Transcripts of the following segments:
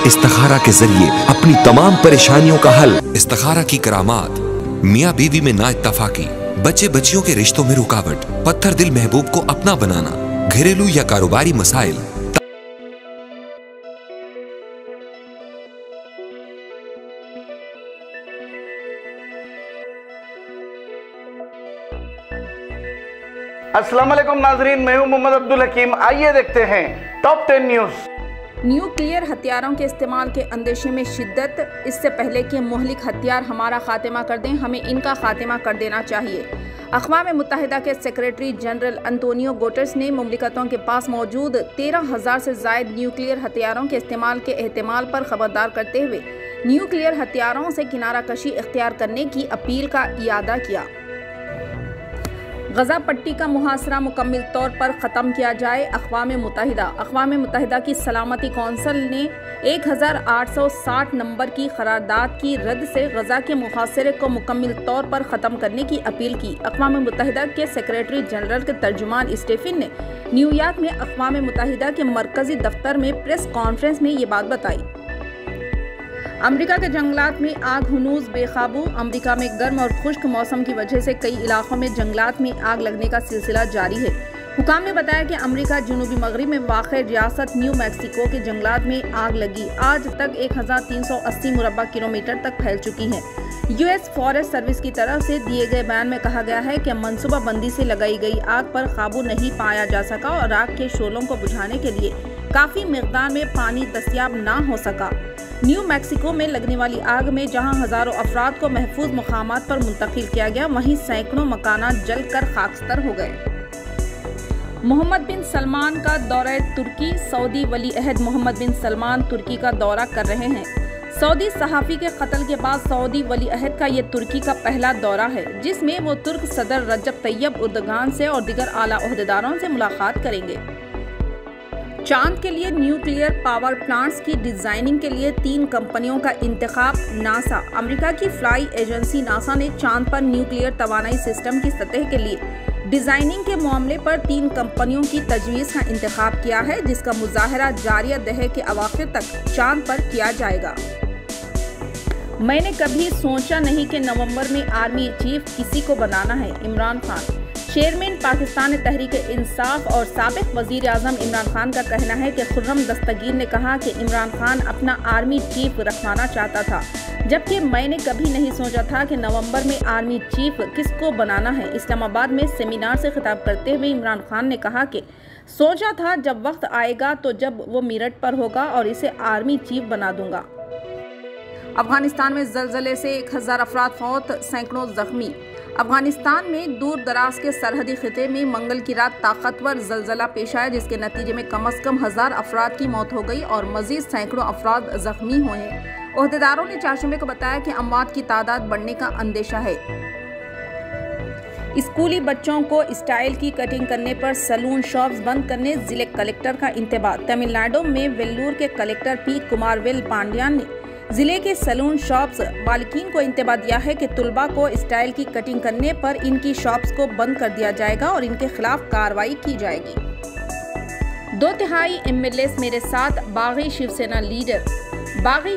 इस्तिखारा के जरिए अपनी तमाम परेशानियों का हल। इस्तिखारा की करामात, मियाँ बीवी में नाइत्तफाकी, बच्चे बच्चियों के रिश्तों में रुकावट, पत्थर दिल महबूब को अपना बनाना, घरेलू या कारोबारी मसाइल। अस्सलाम वालेकुम नाजरीन, मैं हूं मोहम्मद अब्दुल हकीम। आइए देखते हैं टॉप 10 न्यूज़। न्यूक्लियर हथियारों के इस्तेमाल के अंदेशे में शिद्दत। इससे पहले कि मुहलिक हथियार हमारा खात्मा कर दें, हमें इनका खात्मा कर देना चाहिए। अक़वाम मुत्तहिदा के सेक्रेटरी जनरल अंतोनियो गुटेरेस ने मुमलिकतों के पास मौजूद 13,000 से ज़ायद न्यूक्लियर हथियारों के इस्तेमाल के एहतिमाल पर खबरदार करते हुए न्यूक्लियर हथियारों से किनारा कशी इख्तियार करने की अपील का इयादा किया। गजा पट्टी का मुहासरा मुकम्मल तौर पर ख़त्म किया जाए। अक़वाम मुत्तहिदा की सलामती कौंसिल ने 1860 नंबर की करारदाद की रद्द से गजा के मुहासरे को मुकम्मल तौर पर ख़त्म करने की अपील की। अक़वाम मुत्तहिदा के सेक्रेटरी जनरल के तर्जुमान स्टीफन ने न्यूयॉर्क में अक़वाम मुत्तहिदा के मरकज़ी दफ्तर में प्रेस कॉन्फ्रेंस में ये बात बताई। अमेरिका के जंगलात में आग हनूज बेकाबू। अमेरिका में गर्म और खुश्क मौसम की वजह से कई इलाकों में जंगलात में आग लगने का सिलसिला जारी है। हुकाम ने बताया कि अमेरिका जनूबी मगरिब में वाक़ रियासत न्यू मैक्सिको के जंगलात में आग लगी आज तक 1380 मुरबा किलोमीटर तक फैल चुकी है। यूएस फॉरेस्ट सर्विस की तरफ से दिए गए बयान में कहा गया है कि मनसूबाबंदी से लगाई गई आग पर काबू नहीं पाया जा सका और आग के शोलों को बुझाने के लिए काफ़ी मिकदार में पानी दस्तयाब ना हो सका। न्यू मैक्सिको में लगने वाली आग में जहां हज़ारों अफराद को महफूज मकामात पर मुंतकिल किया गया, वहीं सैकड़ों मकानात जलकर खाकस्तर हो गए। मोहम्मद बिन सलमान का दौरा तुर्की। सऊदी वली अहद मोहम्मद बिन सलमान तुर्की का दौरा कर रहे हैं। सऊदी सहाफ़ी के कत्ल के बाद सऊदी वली अहद का ये तुर्की का पहला दौरा है, जिसमें वो तुर्क सदर रजब तैयब उर्दगान से और दीगर आला ओहदेदारों से मुलाकात करेंगे। चांद के लिए न्यूक्लियर पावर प्लांट्स की डिजाइनिंग के लिए 3 कंपनियों का इंतखाब। नासा। अमेरिका की फ्लाई एजेंसी नासा ने चांद पर न्यूक्लियर तवानाई सिस्टम की सतह के लिए डिजाइनिंग के मामले पर 3 कंपनियों की तजवीज़ का इंतखाब किया है, जिसका मुजाहरा जारी दहे के अवाखिर तक चांद पर किया जाएगा। मैंने कभी सोचा नहीं कि नवंबर में आर्मी चीफ किसी को बनाना है। इमरान खान। चेयरमैन पाकिस्तान तहरीक इंसाफ और साबिक वजीर आजम इमरान खान का कहना है कि खुर्रम दस्तगीर ने कहा कि इमरान खान अपना आर्मी चीफ रखवाना चाहता था, जबकि मैंने कभी नहीं सोचा था कि नवंबर में आर्मी चीफ किसको बनाना है। इस्लामाबाद में सेमिनार से खिताब करते हुए इमरान खान ने कहा कि सोचा था जब वक्त आएगा तो जब वो मेरठ पर होगा और इसे आर्मी चीफ बना दूंगा। अफगानिस्तान में जलजले से 1000 अफराद फौत, सैकड़ों जख्मी। अफगानिस्तान में दूर दराज के सरहदी खिते में मंगल की रात ताकतवर जलजला पेश आया, जिसके नतीजे में कम से कम 1000 अफराद की मौत हो गई और मजीद सैकड़ों अफराद जख्मी हुए हैं। ओहदेदारों ने चारशंबे को बताया कि अमवात की तादाद बढ़ने का अंदेशा है। स्कूली बच्चों को स्टाइल की कटिंग करने पर सैलून शॉप्स बंद करने जिले कलेक्टर का इंतबाह। तमिलनाडु में वेल्लूर के कलेक्टर पी कुमारवेल पांड्यान ने जिले के सैलून शॉप्स मालिकीन को इंतबाह दिया है कि तुलबा को स्टाइल की कटिंग करने पर इनकी शॉप्स को बंद कर दिया जाएगा और इनके खिलाफ कार्रवाई की जाएगी। 2/3 एमएलए मेरे साथ। बागी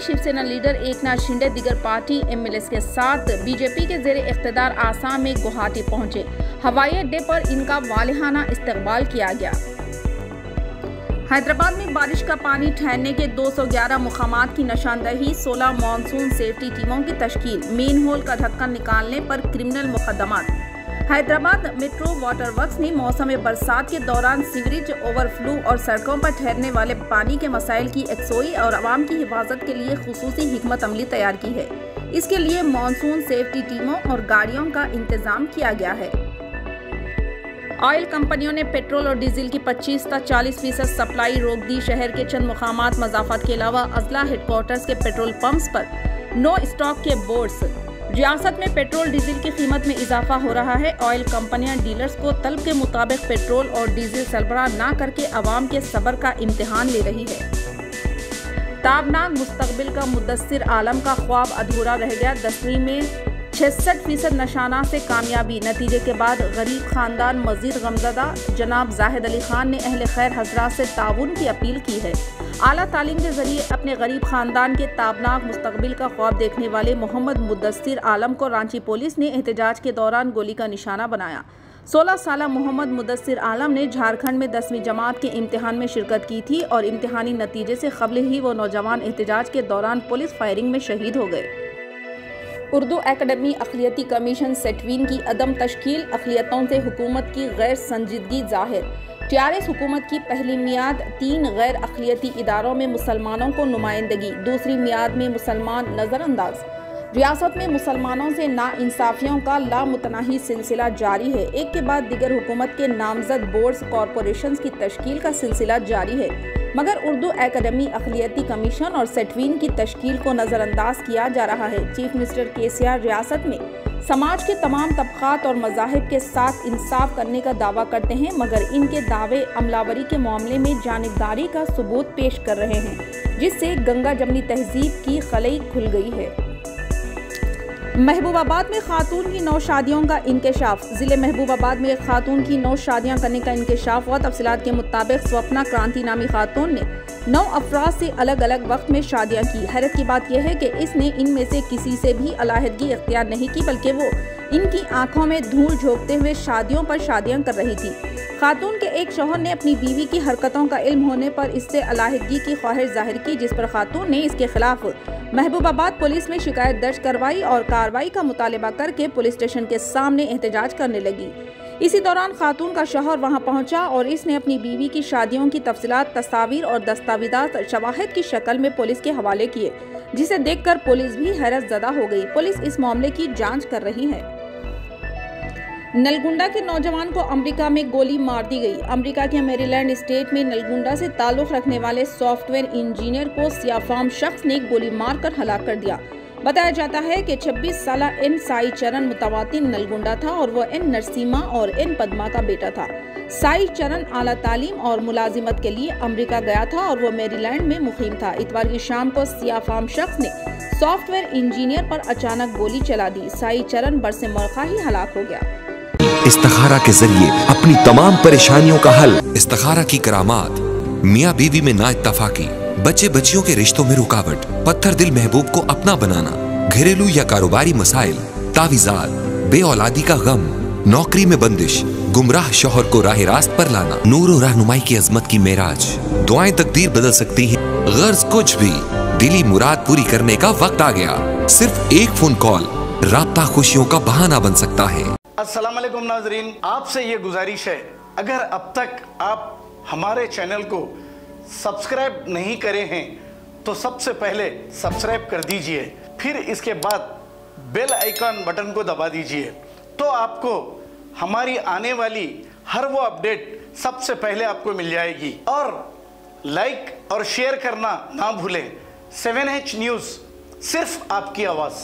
शिवसेना लीडर एकनाथ शिंदे दीगर पार्टी एमएलए के साथ बीजेपी के जेर इख्तिदार आसाम में गुवाहाटी पहुंचे। हवाई अड्डे पर इनका वालिहाना इस्तकबाल किया गया। हैदराबाद में बारिश का पानी ठहरने के 211 मुकामात की निशानदही। 16 मानसून सेफ्टी टीमों की तश्कील। मेन होल का ढक्कन निकालने पर क्रिमिनल मुकदमात। हैदराबाद मेट्रो वाटर वर्क्स ने मौसम बरसात के दौरान सीवरेज ओवरफ्लो और सड़कों पर ठहरने वाले पानी के मसाइल की यकसोई और आवाम की हिफाजत के लिए खुसूसी हिकमत अमली तैयार की है। इसके लिए मानसून सेफ्टी टीमों और गाड़ियों का इंतजाम किया गया है। ऑयल कंपनियों ने पेट्रोल और डीजल की 25 से 40% सप्लाई रोक दी। शहर के चंद मुकामात मज़ाफ़त के अलावा अजला हेडक्वार्टर्स के पेट्रोल पंप्स पर नो स्टॉक के बोर्ड्स। रियासत में पेट्रोल डीजल की कीमत में इजाफा हो रहा है। ऑयल कंपनियां डीलर्स को तलब के मुताबिक पेट्रोल और डीजल सरबराह न करके अवाम के सब्र का इम्तिहान ले रही है। ताबनाक मुस्तकबिल का मुद्दस्सिर आलम का ख्वाब अधूरा रह गया। 10वीं में 66% नशाना से कामयाबी। नतीजे के बाद गरीब खानदान मजीद गमज़दा। जनाब जाहिद अली खान ने अहले खैर हजरात से ताउन की अपील की है। आला तालीम के जरिए अपने गरीब खानदान के ताबनाक मुस्तकबिल का ख्वाब देखने वाले मोहम्मद मुद्दस्सिर आलम को रांची पुलिस ने एहतजाज के दौरान गोली का निशाना बनाया। 16 साला मोहम्मद मुद्दस्सिर आलम ने झारखंड में 10वीं जमात के इम्तिहान में शिरकत की थी और इम्तिहानी नतीजे से कबल ही वो नौजवान एहतजाज के दौरान पुलिस फायरिंग में शहीद हो गए। उर्दू एकेडमी अक़लियती कमीशन सेटवीन की अदम तश्कील, अक़लियतों से हुकूमत की गैर संजीदगी ज़ाहिर। टीआरएस हुकूमत की पहली मियाद 3 गैर अक़लियती इदारों में मुसलमानों को नुमाइंदगी, दूसरी मियाद में मुसलमान नज़रअंदाज। रियासत में मुसलमानों से नाइंसाफियों का लामुतनाही सिलसिला जारी है। एक के बाद दिगर हुकूमत के नामजद बोर्ड्स कॉरपोरेशंस की तश्कील का सिलसिला जारी है, मगर उर्दू एकेडमी अक़लियती कमीशन और सेटवीन की तश्कील को नज़रअंदाज किया जा रहा है। चीफ मिनिस्टर केसीआर रियासत में समाज के तमाम तबक़ात और मज़ाहिब के साथ इंसाफ करने का दावा करते हैं, मगर इनके दावे अमलावरी के मामले में जानिबदारी का सबूत पेश कर रहे हैं, जिससे गंगा जमनी तहजीब की खलई खुल गई है। महबूबाबाद में खातून की 9 शादियों का इंकशाफ। ज़िले महबूबाबाद में एक खातून की 9 शादियां करने का इंकशाफ हुआ। तफसीलात के मुताबिक स्वप्ना क्रांति नामी खातून ने 9 अफराद से अलग अलग वक्त में शादियां की। हैरत की बात यह है कि इसने इनमें से किसी से भी अलहदगी इख्तियार नहीं की, बल्कि वो इनकी आंखों में धूल झोंकते हुए शादियों पर शादियां कर रही थी। खातून के एक शौहर ने अपनी बीवी की हरकतों का इल्म होने पर इससे अलहदगी की ख्वाहिश जाहिर की, जिस पर खातून ने इसके खिलाफ महबूबाबाद पुलिस में शिकायत दर्ज करवाई और कार्रवाई का मुतालबा करके पुलिस स्टेशन के सामने एहतजाज करने लगी। इसी दौरान खातून का शौहर वहां पहुंचा और इसने अपनी बीवी की शादियों की तफसीलात, तस्वीर और दस्तावेज़ात शवाहिद की शक्ल में पुलिस के हवाले किए, जिसे देखकर पुलिस भी हैरत ज़दा हो गई। पुलिस इस मामले की जांच कर रही है। नलगुंडा के नौजवान को अमेरिका में गोली मार दी गई। अमेरिका के मेरीलैंड स्टेट में नलगुंडा से ताल्लुक़ रखने वाले सॉफ्टवेयर इंजीनियर को सियाफाम शख्स ने गोली मारकर हलाक कर दिया। बताया जाता है कि 26 साला एन साई चरण मुतवातिन नलगुंडा था और वह एन नरसिम्हा और एन पद्मा का बेटा था। साई चरण आला तालीम और मुलाजिमत के लिए अमेरिका गया था और वह मेरीलैंड में मुकीम था। इतवार की शाम को सियाफाम शख्स ने सॉफ्टवेयर इंजीनियर पर अचानक गोली चला दी। साई चरण बरसे मौका ही हलाक हो गया। इस्तिखारा के जरिए अपनी तमाम परेशानियों का हल। इस्तिखारा की करामात, मियाँ बीवी में नाइत्तफाकी, बच्चे बच्चियों के रिश्तों में रुकावट, पत्थर दिल महबूब को अपना बनाना, घरेलू या कारोबारी मसाइल, तावीज़ात, बेऔलादी का गम, नौकरी में बंदिश, गुमराह शौहर को राह रास्त पर लाना, नूर और रहनुमाई की अजमत की मेराज। दुआएं तकदीर बदल सकती हैं, गर्ज कुछ भी, दिली मुराद पूरी करने का वक्त आ गया। सिर्फ एक फोन कॉल राब्ता खुशियों का बहाना बन सकता है। अस्सलाम वालेकुम नाजरीन, आपसे ये गुजारिश है, अगर अब तक आप हमारे चैनल को सब्सक्राइब नहीं करे हैं तो सबसे पहले सब्सक्राइब कर दीजिए, फिर इसके बाद बेल आइकन बटन को दबा दीजिए, तो आपको हमारी आने वाली हर वो अपडेट सबसे पहले आपको मिल जाएगी। और लाइक और शेयर करना ना भूलें। 7H न्यूज़, सिर्फ आपकी आवाज़।